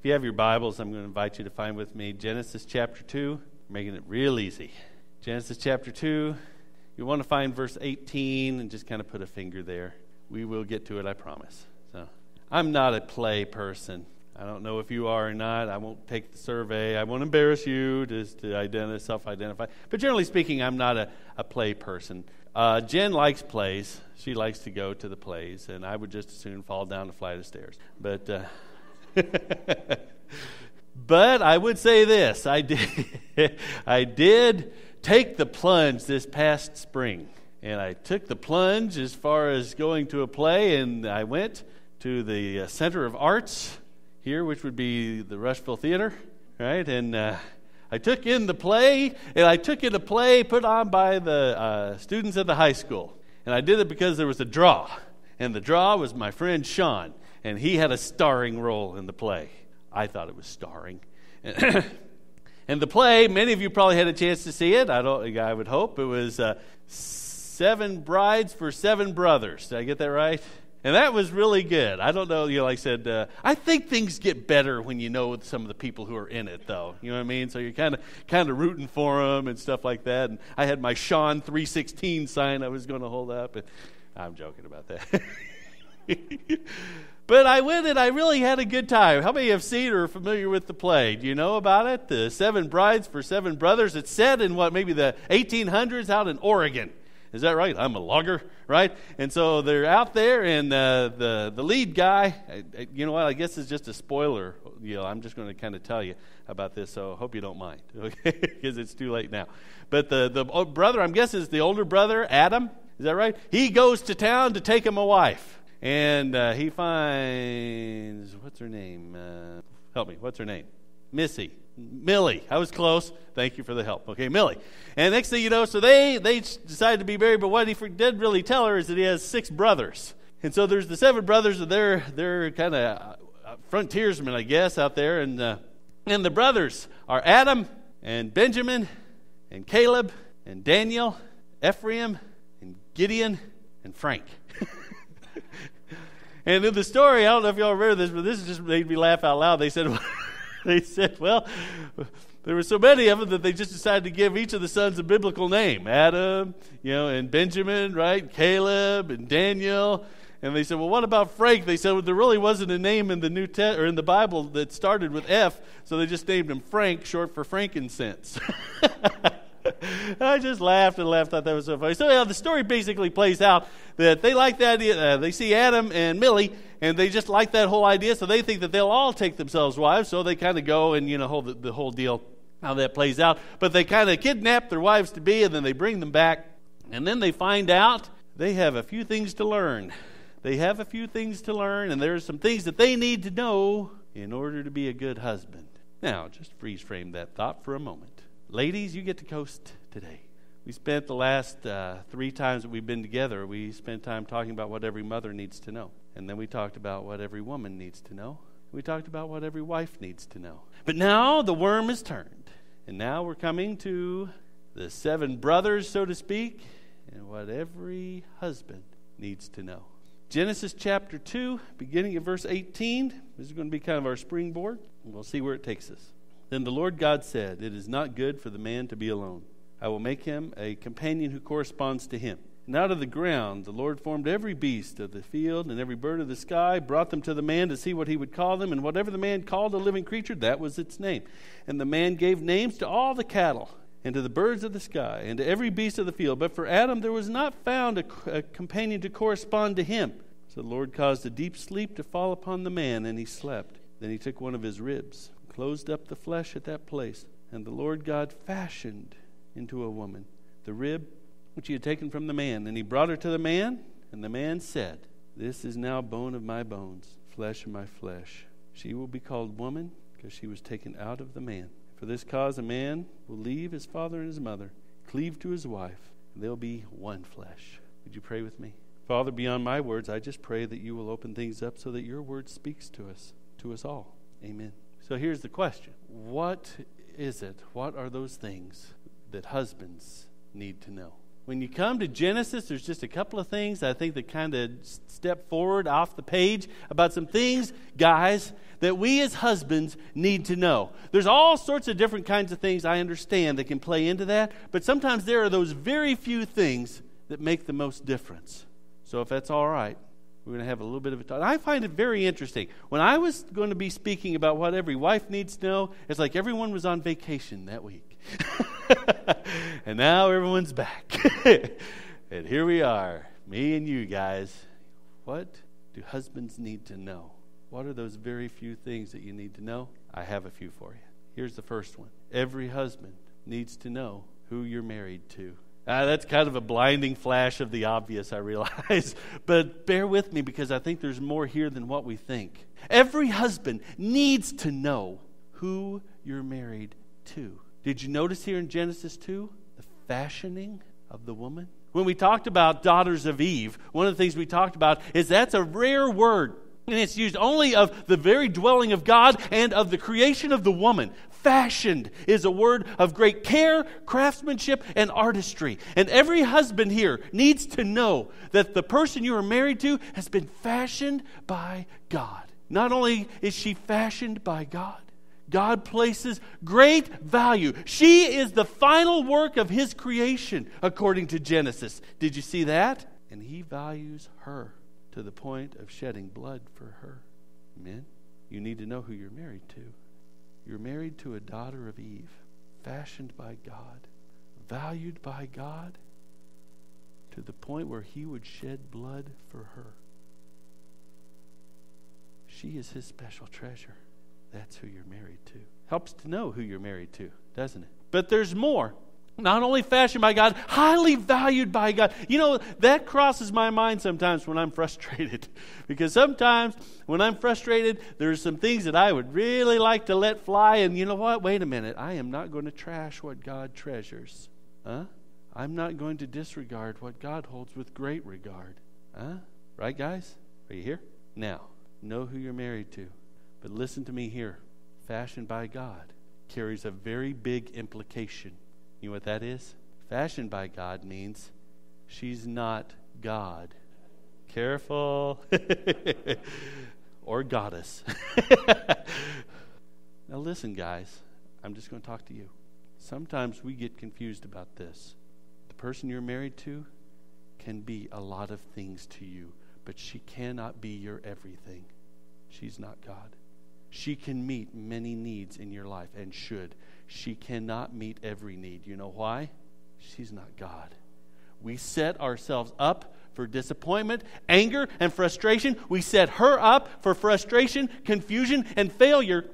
If you have your Bibles, I'm going to invite you to find with me Genesis chapter 2. We're making it real easy. Genesis chapter 2. You want to find verse 18 and just kind of put a finger there. We will get to it, I promise. So, I'm not a play person. I don't know if you are or not. I won't take the survey. I won't embarrass you just to self-identify. But generally speaking, I'm not a play person. Jen likes plays. She likes to go to the plays, and I would just as soon fall down a flight of stairs. But but I would say this: I did take the plunge this past spring, and I took the plunge as far as going to a play, and I went to the Center of Arts here, which would be the Rushville Theater, right? And I took in the play, and I took in a play put on by the students at the high school. And I did it because there was a draw, and the draw was my friend Sean, and he had a starring role in the play. I thought it was starring. And the play, many of you probably had a chance to see it. I would hope. It was 7 Brides for 7 Brothers. Did I get that right? And that was really good. I don't know, like I said, I think things get better when you know some of the people who are in it, though. You know what I mean? So you're kind of rooting for them and stuff like that. And I had my Sean 3:16 sign I was going to hold up. And I'm joking about that. But I went and I really had a good time. How many have seen or are familiar with the play? Do you know about it? The 7 Brides for 7 Brothers. It's set in maybe the 1800s out in Oregon. Is that right? I'm a logger, right? And so they're out there, and the lead guy, you know what? I guess it's just a spoiler. I'm just going to kind of tell you about this, so I hope you don't mind, okay? Because it's too late now. But the brother, I'm guessing is the older brother, Adam. Is that right? He goes to town to take him a wife, and he finds, what's her name? Help me. What's her name? Millie. I was close. Thank you for the help. Okay, Millie. And next thing you know, so they decided to be married, but what he did really tell her is that he has 6 brothers. And so there's the 7 brothers, and they're kind of frontiersmen, I guess, out there. And the brothers are Adam and Benjamin and Caleb and Daniel, Ephraim and Gideon and Frank. And in the story, I don't know if y'all remember this, but this just made me laugh out loud. They said, well, there were so many of them that they just decided to give each of the sons a biblical name. Adam, and Benjamin, right? Caleb and Daniel. And they said, well, what about Frank? They said, well, there really wasn't a name in the or in the Bible that started with F, so they just named him Frank, short for frankincense. I just laughed and laughed. Thought that was so funny. So the story basically plays out that they like that. They see Adam and Millie, and they just like that whole idea. So they think that they'll all take themselves wives. So they kind of go and hold the whole deal, how that plays out. But they kind of kidnap their wives to be, and then they bring them back, and then they find out they have a few things to learn. They have a few things to learn, and there's some things that they need to know in order to be a good husband. Now, just freeze frame that thought for a moment. Ladies, you get to coast today. We spent the last 3 times that we've been together, we spent time talking about what every mother needs to know. And then we talked about what every woman needs to know. We talked about what every wife needs to know. But now the worm is turned. And now we're coming to the 7 brothers, so to speak, and what every husband needs to know. Genesis chapter 2, beginning at verse 18. This is going to be kind of our springboard. And we'll see where it takes us. Then the Lord God said, "It is not good for the man to be alone. I will make him a companion who corresponds to him." And out of the ground the Lord formed every beast of the field and every bird of the sky, brought them to the man to see what he would call them. And whatever the man called a living creature, that was its name. And the man gave names to all the cattle, and to the birds of the sky, and to every beast of the field. But for Adam there was not found a companion to correspond to him. So the Lord caused a deep sleep to fall upon the man, and he slept. Then he took one of his ribs, closed up the flesh at that place. And the Lord God fashioned into a woman the rib which he had taken from the man. And he brought her to the man, and the man said, "This is now bone of my bones, flesh of my flesh. She will be called woman, because she was taken out of the man. For this cause a man will leave his father and his mother, cleave to his wife, and they'll be one flesh." Would you pray with me? Father, beyond my words, I just pray that you will open things up so that your word speaks to us all. Amen. So here's the question. What is it? What are those things that husbands need to know? when you come to Genesis, there's just a couple of things I think that kind of step forward off the page about some things, guys, that we as husbands need to know. There's all sorts of different kinds of things I understand that can play into that, but sometimes there are those very few things that make the most difference. So if that's all right, we're going to have a little bit of a talk. I find it very interesting. When I was going to be speaking about what every wife needs to know, it's like everyone was on vacation that week. And now everyone's back. And here we are, me and you guys. What do husbands need to know? What are those very few things that you need to know? I have a few for you. Here's the first one. Every husband needs to know who you're married to. That's kind of a blinding flash of the obvious, I realize. But bear with me because I think there's more here than what we think. Every husband needs to know who you're married to. Did you notice here in Genesis 2, the fashioning of the woman? When we talked about daughters of Eve, one of the things we talked about is that's a rare word. And it's used only of the very dwelling of God and of the creation of the woman. Fashioned is a word of great care, craftsmanship, and artistry. And every husband here needs to know that the person you are married to has been fashioned by God. Not only is she fashioned by God, God places great value. She is the final work of His creation, according to Genesis. Did you see that? And He values her to the point of shedding blood for her. Men, you need to know who you're married to. You're married to a daughter of Eve, fashioned by God, valued by God, to the point where He would shed blood for her. She is His special treasure. That's who you're married to. Helps to know who you're married to, doesn't it? But there's more. Not only fashioned by God, highly valued by God. You know, that crosses my mind sometimes when I'm frustrated. Because sometimes when I'm frustrated, there's some things that I would really like to let fly. And you know what? Wait a minute. I am not going to trash what God treasures. I'm not going to disregard what God holds with great regard. Right, guys? Are you here? Now, know who you're married to. But listen to me here. Fashioned by God carries a very big implication. You know what that is? Fashioned by God means she's not God. Careful. Or goddess. Now listen, guys. I'm just going to talk to you. Sometimes we get confused about this. The person you're married to can be a lot of things to you, but she cannot be your everything. She's not God. She can meet many needs in your life and should. She cannot meet every need. You know why? She's not God. We set ourselves up for disappointment, anger, and frustration. We set her up for frustration, confusion, and failure.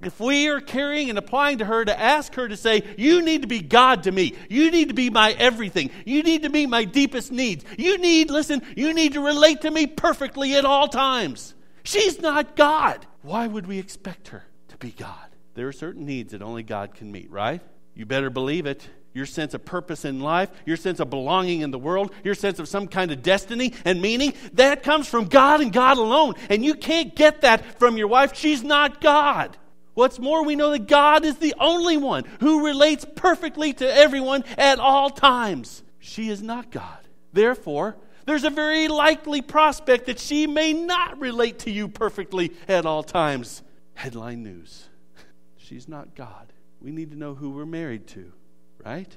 If we are carrying and applying to her to ask her to say, you need to be God to me. You need to be my everything. You need to meet my deepest needs. You need to relate to me perfectly at all times. She's not God. Why would we expect her to be God? There are certain needs that only God can meet, right? You better believe it. Your sense of purpose in life, your sense of belonging in the world, your sense of some kind of destiny and meaning, that comes from God and God alone. And you can't get that from your wife. She's not God. What's more, we know that God is the only one who relates perfectly to everyone at all times. She is not God. Therefore, there's a very likely prospect that she may not relate to you perfectly at all times. Headline news. She's not God. We need to know who we're married to, right?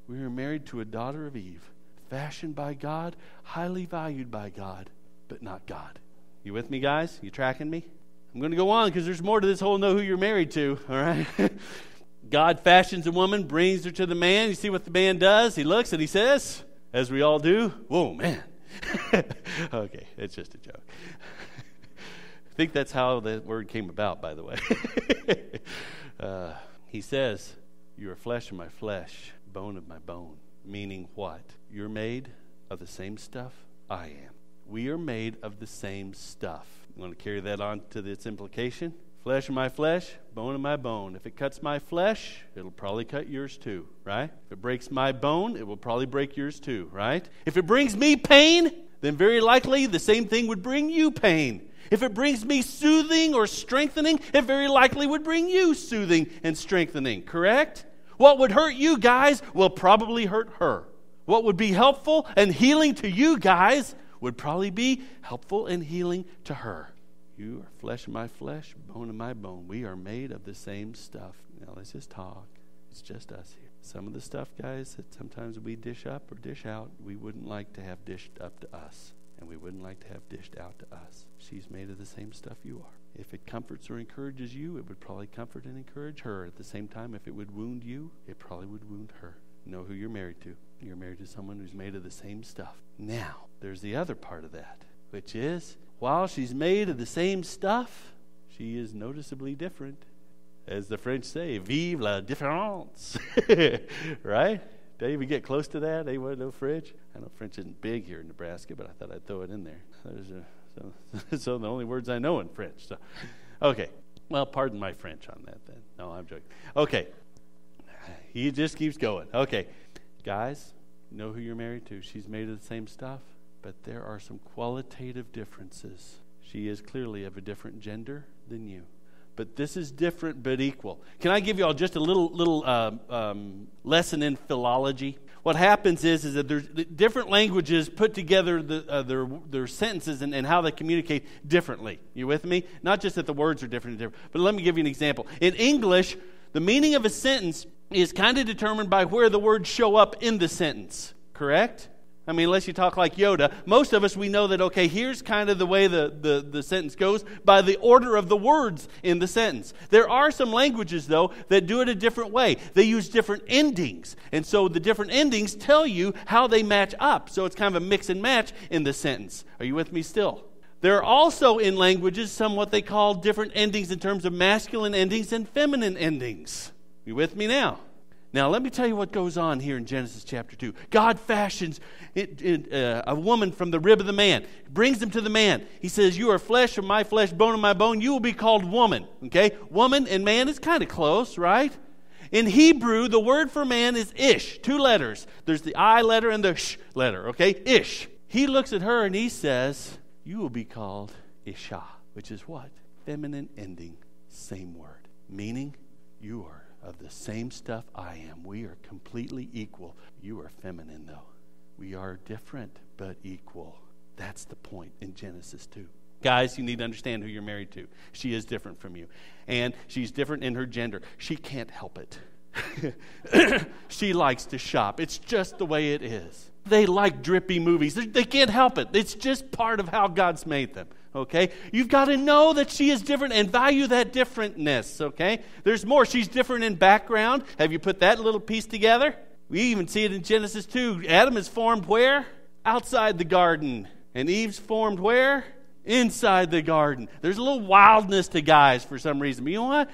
We are married to a daughter of Eve, fashioned by God, highly valued by God, but not God. You with me, guys? You tracking me? I'm going to go on because there's more to this whole know who you're married to, all right? God fashions a woman, brings her to the man. You see what the man does? He looks and he says, as we all do, whoa, man. Okay, it's just a joke. I think that's how the word came about, by the way. He says, you are flesh of my flesh, bone of my bone. Meaning what? You're made of the same stuff I am. We are made of the same stuff. You want to carry that on to its implication? Flesh of my flesh, bone of my bone. If it cuts my flesh, it'll probably cut yours too, right? If it breaks my bone, it will probably break yours too, right? If it brings me pain, then very likely the same thing would bring you pain. If it brings me soothing or strengthening, it very likely would bring you soothing and strengthening, correct? What would hurt you guys will probably hurt her. What would be helpful and healing to you guys would probably be helpful and healing to her. You are flesh of my flesh, bone of my bone. We are made of the same stuff. Now let's just talk. It's just us here. Some of the stuff, guys, that sometimes we dish up or dish out, we wouldn't like to have dished up to us. And we wouldn't like to have dished out to us. She's made of the same stuff you are. If it comforts or encourages you, it would probably comfort and encourage her. At the same time, if it would wound you, it probably would wound her. Know who you're married to. You're married to someone who's made of the same stuff. Now, there's the other part of that, which is, while she's made of the same stuff, she is noticeably different. As the French say, vive la différence. Right? Did I even get close to that? Anyone know French? I know French isn't big here in Nebraska, but I thought I'd throw it in there. So the only words I know in French. So, okay. Well, pardon my French on that then. No, I'm joking. Okay. He just keeps going. Okay. Guys, know who you're married to. She's made of the same stuff, but there are some qualitative differences. She is clearly of a different gender than you. But this is different but equal. Can I give you all just a little lesson in philology? What happens is that there's different languages put together their sentences and how they communicate differently. You with me? Not just that the words are different, but let me give you an example. In English, the meaning of a sentence is kind of determined by where the words show up in the sentence. Correct? I mean, unless you talk like Yoda, most of us, we know that, okay, here's kind of the way the sentence goes by the order of the words in the sentence. There are some languages, though, that do it a different way. They use different endings. And so the different endings tell you how they match up. So it's kind of a mix and match in the sentence. Are you with me still? There are also in languages some what they call different endings in terms of masculine endings and feminine endings. You with me now? Now, let me tell you what goes on here in Genesis chapter 2. God fashions a woman from the rib of the man, brings him to the man. He says, you are flesh of my flesh, bone of my bone. You will be called woman. Okay? Woman and man is kind of close, right? In Hebrew, the word for man is ish, 2 letters. There's the I letter and the sh letter, okay? Ish. He looks at her and he says, you will be called Isha, which is what? Feminine ending, same word. Meaning, you are of the same stuff I am. We are completely equal. You are feminine, though. We are different, but equal. That's the point in Genesis 2. Guys, you need to understand who you're married to. She is different from you. And she's different in her gender. She can't help it. She likes to shop. It's just the way it is. They like drippy movies. They can't help it. It's just part of how God's made them. Okay? You've got to know that she is different and value that differentness. Okay? There's more. She's different in background. Have you put that little piece together? We even see it in Genesis 2. Adam is formed where? Outside the garden. And Eve's formed where? Inside the garden. There's a little wildness to guys for some reason. But you know what?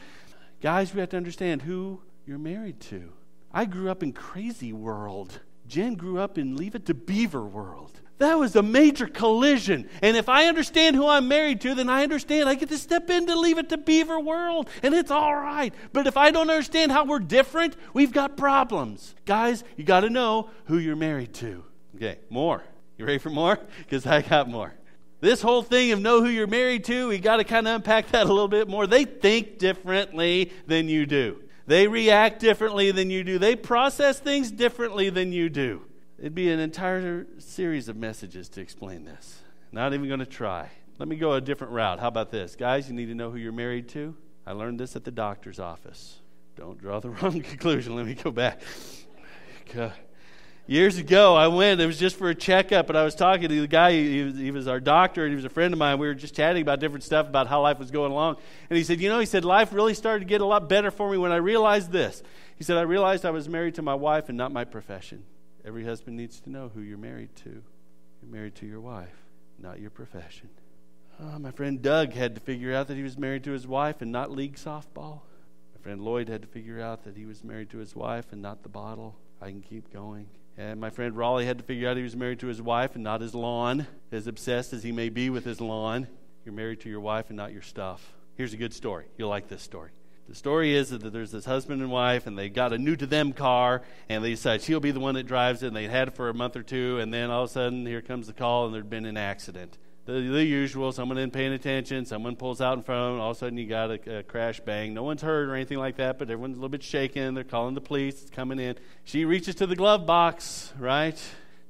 Guys, we have to understand who you're married to. I grew up in crazy world. Jen grew up in Leave It to Beaver world. That was a major collision. And if I understand who I'm married to, then I understand I get to step into Leave It to Beaver world. And it's all right. But if I don't understand how we're different, we've got problems. Guys, you got to know who you're married to. Okay, more. You ready for more? Because I got more. This whole thing of know who you're married to, we got to kind of unpack that a little bit more. They think differently than you do. They react differently than you do. They process things differently than you do. It'd be an entire series of messages to explain this. Not even going to try. Let me go a different route. How about this? Guys, you need to know who you're married to. I learned this at the doctor's office. Don't draw the wrong conclusion. Let me go back. Years ago, I went. It was just for a checkup, and I was talking to the guy. He was our doctor, and he was a friend of mine. We were just chatting about different stuff, about how life was going along. And he said, life really started to get a lot better for me when I realized this. He said, I realized I was married to my wife and not my profession. Every husband needs to know who you're married to. You're married to your wife, not your profession. My friend Doug had to figure out that he was married to his wife and not league softball. My friend Lloyd had to figure out that he was married to his wife and not the bottle. I can keep going. And my friend Raleigh had to figure out he was married to his wife and not his lawn. As obsessed as he may be with his lawn, you're married to your wife and not your stuff. Here's a good story. You'll like this story. The story is that there's this husband and wife, and they got a new-to-them car, and they decide she'll be the one that drives it, and they had it for a month or two, and then all of a sudden, here comes the call, and there'd been an accident. the usual. Someone isn't paying attention. Someone pulls out in front of them. All of a sudden, you got a crash bang. No one's hurt or anything like that, but everyone's a little bit shaken. They're calling the police. It's coming in. She reaches to the glove box, right,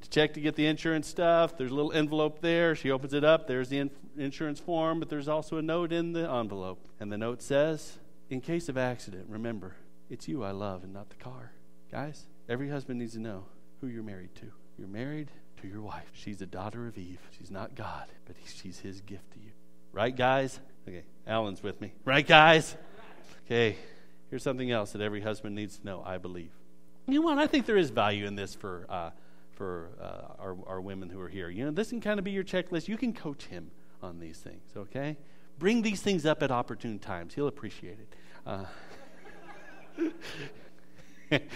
to check to get the insurance stuff. There's a little envelope there. She opens it up. There's the insurance form, but there's also a note in the envelope. And the note says, in case of accident, remember, it's you I love and not the car. Guys, every husband needs to know who you're married to. You're married to your wife. She's a daughter of Eve. She's not God, but she's his gift to you. Right, guys? Okay, Alan's with me. Right, guys? Okay, here's something else that every husband needs to know, I believe. You know what? I think there is value in this for our women who are here. You know, this can kind of be your checklist. You can coach him on these things, okay? Bring these things up at opportune times. He'll appreciate it.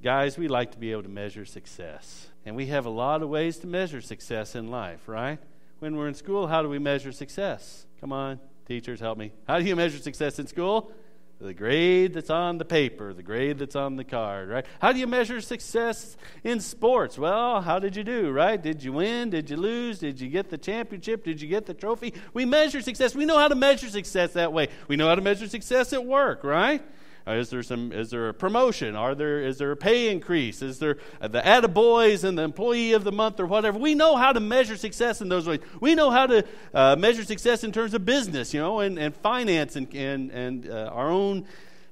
Guys, we like to be able to measure success. And we have a lot of ways to measure success in life, right? When we're in school, how do we measure success? Come on, teachers, help me. How do you measure success in school? The grade that's on the paper, the grade that's on the card, right? How do you measure success in sports? Well, how did you do, right? Did you win? Did you lose? Did you get the championship? Did you get the trophy? We measure success. We know how to measure success that way. We know how to measure success at work, right? Is there a promotion? Is there a pay increase? Is there the attaboys and the employee of the month or whatever? We know how to measure success in those ways. We know how to measure success in terms of business, you know, and finance and our own,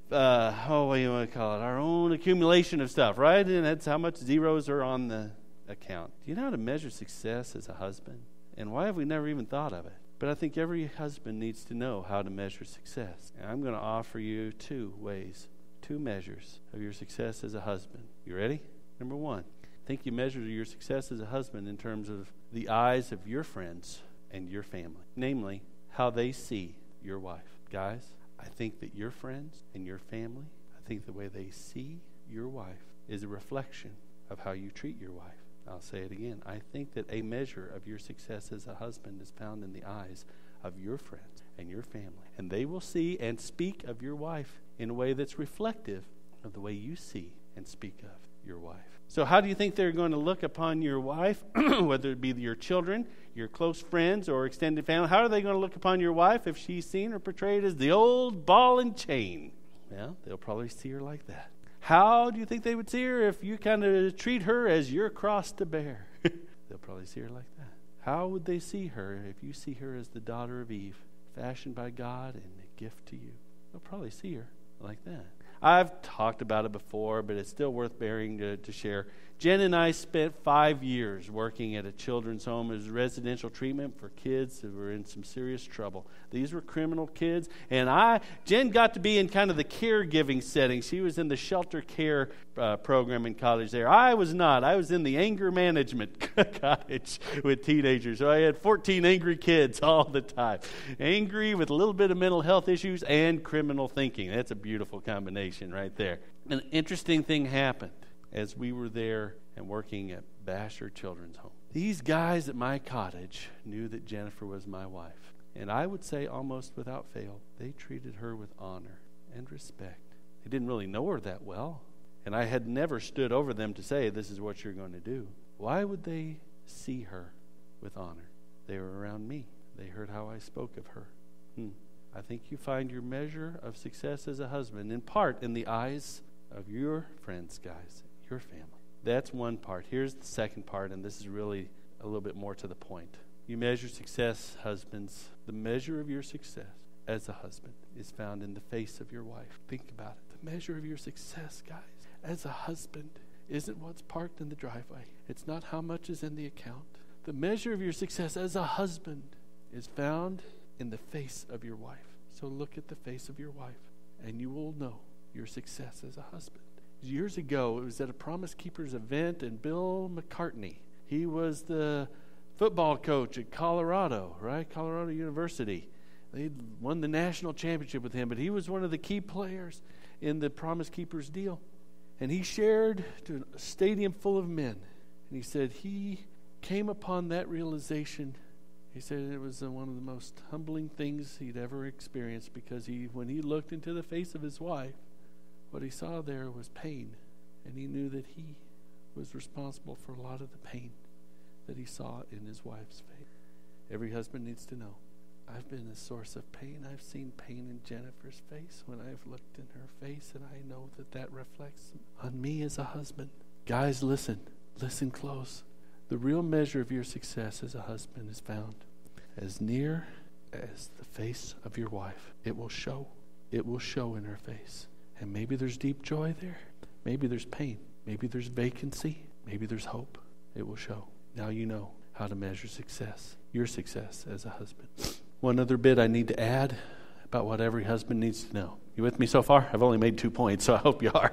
what do you want to call it? Our own accumulation of stuff, right? And that's how much zeros are on the account. Do you know how to measure success as a husband? And why have we never even thought of it? But I think every husband needs to know how to measure success. And I'm going to offer you two measures of your success as a husband. You ready? Number one, I think you measure your success as a husband in terms of the eyes of your friends and your family. Namely, how they see your wife. Guys, I think that your friends and your family, I think the way they see your wife is a reflection of how you treat your wife. I'll say it again. I think that a measure of your success as a husband is found in the eyes of your friends and your family. And they will see and speak of your wife in a way that's reflective of the way you see and speak of your wife. So how do you think they're going to look upon your wife, whether it be your children, your close friends, or extended family? How are they going to look upon your wife if she's seen or portrayed as the old ball and chain? Well, they'll probably see her like that. How do you think they would see her if you kind of treat her as your cross to bear? They'll probably see her like that. How would they see her if you see her as the daughter of Eve, fashioned by God and a gift to you? They'll probably see her like that. I've talked about it before, but it's still worth bearing to share. Jen and I spent 5 years working at a children's home as residential treatment for kids who were in some serious trouble. These were criminal kids, and Jen got to be in kind of the caregiving setting. She was in the shelter care program in college there. I was not. I was in the anger management cottage with teenagers. So I had 14 angry kids all the time. Angry with a little bit of mental health issues and criminal thinking. That's a beautiful combination right there. An interesting thing happened as we were there and working at Basher Children's Home. These guys at my cottage knew that Jennifer was my wife. And I would say almost without fail, they treated her with honor and respect. They didn't really know her that well. And I had never stood over them to say, this is what you're going to do. Why would they see her with honor? They were around me. They heard how I spoke of her. I think you find your measure of success as a husband in part in the eyes of your friends, guys, your family. That's one part. Here's the second part, and this is really a little bit more to the point. You measure success, husbands. The measure of your success as a husband is found in the face of your wife. Think about it. The measure of your success, guys, as a husband isn't what's parked in the driveway. It's not how much is in the account. The measure of your success as a husband is found in the face of your wife. So look at the face of your wife, and you will know your success as a husband. Years ago, it was at a Promise Keepers event, and Bill McCartney, he was the football coach at Colorado, right? Colorado University. They won the national championship with him, but he was one of the key players in the Promise Keepers deal. And he shared to a stadium full of men. And he said he came upon that realization. He said it was one of the most humbling things he'd ever experienced, because when he looked into the face of his wife, what he saw there was pain. And he knew that he was responsible for a lot of the pain that he saw in his wife's face. Every husband needs to know. I've been a source of pain. I've seen pain in Jennifer's face when I've looked in her face, and I know that reflects on me as a husband. Guys, listen. Listen close. The real measure of your success as a husband is found as near as the face of your wife. It will show. It will show in her face. And maybe there's deep joy there. Maybe there's pain. Maybe there's vacancy. Maybe there's hope. It will show. Now you know how to measure success. Your success as a husband. One other bit I need to add about what every husband needs to know. You with me so far? I've only made 2 points, so I hope you are.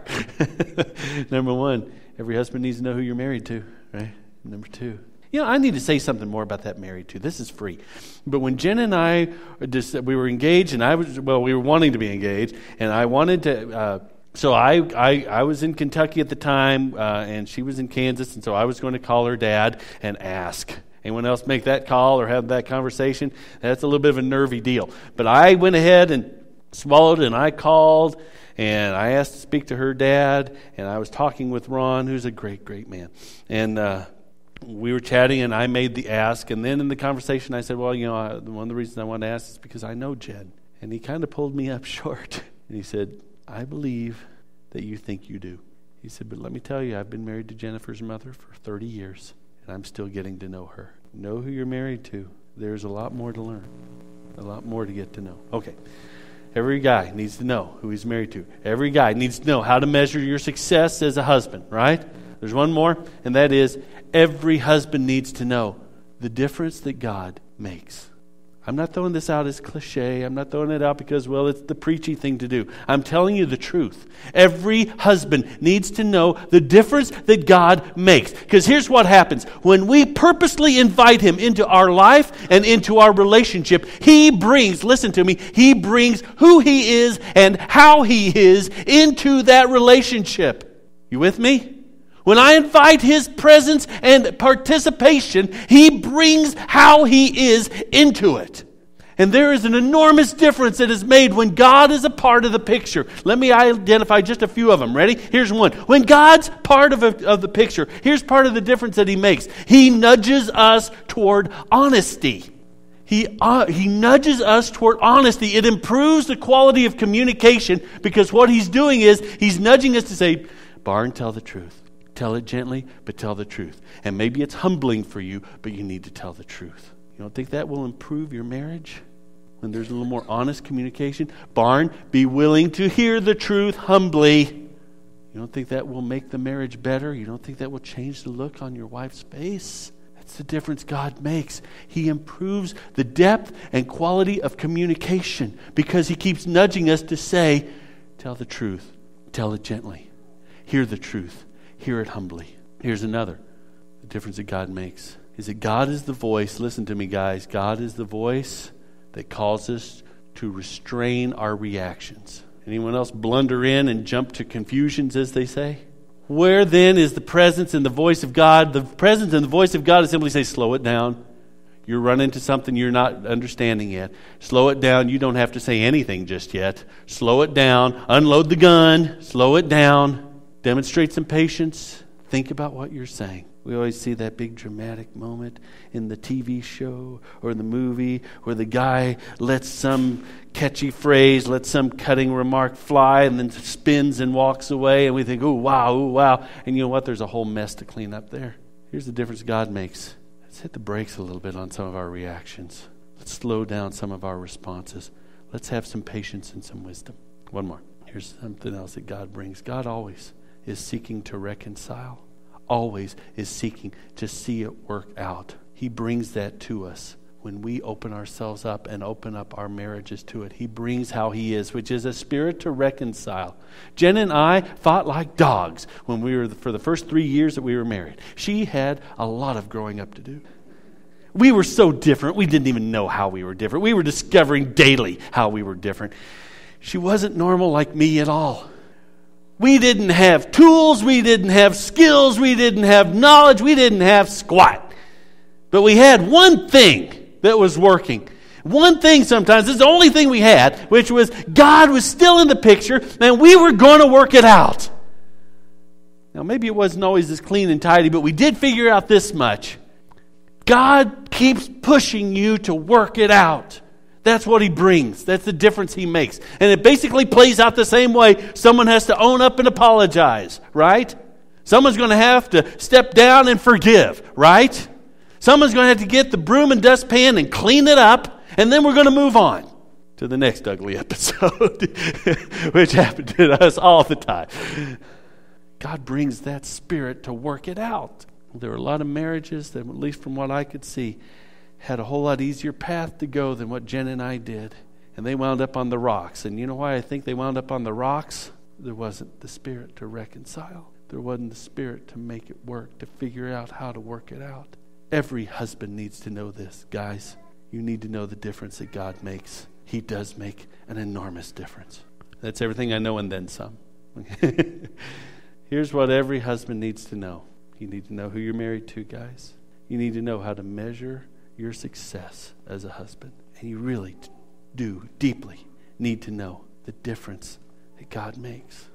Number 1, every husband needs to know who you're married to, right? Number 2. I need to say something more about that married to. This is free. But when Jen and I, we were engaged, and we were wanting to be engaged, and I wanted to, so I was in Kentucky at the time, and she was in Kansas, and so I was going to call her dad and ask. Anyone else make that call or have that conversation? That's a little bit of a nervy deal. But I went ahead and swallowed, and I called, and I asked to speak to her dad, and I was talking with Ron, who's a great, great man. And we were chatting, and I made the ask. And then in the conversation, I said, well, one of the reasons I wanted to ask is because I know Jen. And he kind of pulled me up short. And he said, I believe that you think you do. He said, but let me tell you, I've been married to Jennifer's mother for 30 years. And I'm still getting to know her. Know who you're married to. There's a lot more to learn. A lot more to get to know. Okay. Every guy needs to know who he's married to. Every guy needs to know how to measure your success as a husband, right? There's one more, and that is every husband needs to know the difference that God makes. I'm not throwing this out as cliche. I'm not throwing it out because, it's the preachy thing to do. I'm telling you the truth. Every husband needs to know the difference that God makes. Because here's what happens. When we purposely invite Him into our life and into our relationship, He brings, listen to me, He brings who He is and how He is into that relationship. You with me? When I invite His presence and participation, He brings how He is into it. And there is an enormous difference that is made when God is a part of the picture. Let me identify just a few of them. Ready? Here's one. When God's part of the picture, here's part of the difference that He makes. He nudges us toward honesty. He nudges us toward honesty. It improves the quality of communication because what He's doing is He's nudging us to say, Byron, tell the truth. Tell it gently, but tell the truth. And maybe it's humbling for you, but you need to tell the truth. You don't think that will improve your marriage? When there's a little more honest communication? Byron, be willing to hear the truth humbly. You don't think that will make the marriage better? You don't think that will change the look on your wife's face? That's the difference God makes. He improves the depth and quality of communication because He keeps nudging us to say, tell the truth. Tell it gently. Hear the truth. Hear it humbly. Here's another. The difference that God makes is that God is the voice. Listen to me, guys. God is the voice that calls us to restrain our reactions. Anyone else blunder in and jump to confusions, as they say? Where then is the presence and the voice of God? The presence and the voice of God is simply say, slow it down. You're running into something you're not understanding yet. Slow it down. You don't have to say anything just yet. Slow it down. Unload the gun. Slow it down. Demonstrate some patience. Think about what you're saying. We always see that big dramatic moment in the TV show or in the movie where the guy lets some catchy phrase, lets some cutting remark fly and then spins and walks away and we think, ooh, wow. And you know what? There's a whole mess to clean up there. Here's the difference God makes. Let's hit the brakes a little bit on some of our reactions. Let's slow down some of our responses. Let's have some patience and some wisdom. One more. Here's something else that God brings. God always is seeking to reconcile, always is seeking to see it work out. He brings that to us when we open ourselves up and open up our marriages to it. He brings how He is, which is a spirit to reconcile. Jen and I fought like dogs when we were, for the first 3 years that we were married. She had a lot of growing up to do. We were so different, we didn't even know how we were different. We were discovering daily how we were different. She wasn't normal like me at all. We didn't have tools, we didn't have skills, we didn't have knowledge, we didn't have squat. But we had one thing that was working. One thing sometimes, this is the only thing we had, which was God was still in the picture and we were going to work it out. Now maybe it wasn't always as clean and tidy, but we did figure out this much. God keeps pushing you to work it out. That's what He brings. That's the difference He makes. And it basically plays out the same way. Someone has to own up and apologize, right? Someone's going to have to step down and forgive, right? Someone's going to have to get the broom and dustpan and clean it up, and then we're going to move on to the next ugly episode, which happened to us all the time. God brings that Spirit to work it out. There were a lot of marriages that, at least from what I could see, had a whole lot easier path to go than what Jen and I did. And they wound up on the rocks. And you know why I think they wound up on the rocks? There wasn't the Spirit to reconcile. There wasn't the Spirit to make it work, to figure out how to work it out. Every husband needs to know this, guys. You need to know the difference that God makes. He does make an enormous difference. That's everything I know and then some. Here's what every husband needs to know. You need to know who you're married to, guys. You need to know how to measure your success as a husband. And you really do deeply need to know the difference that God makes.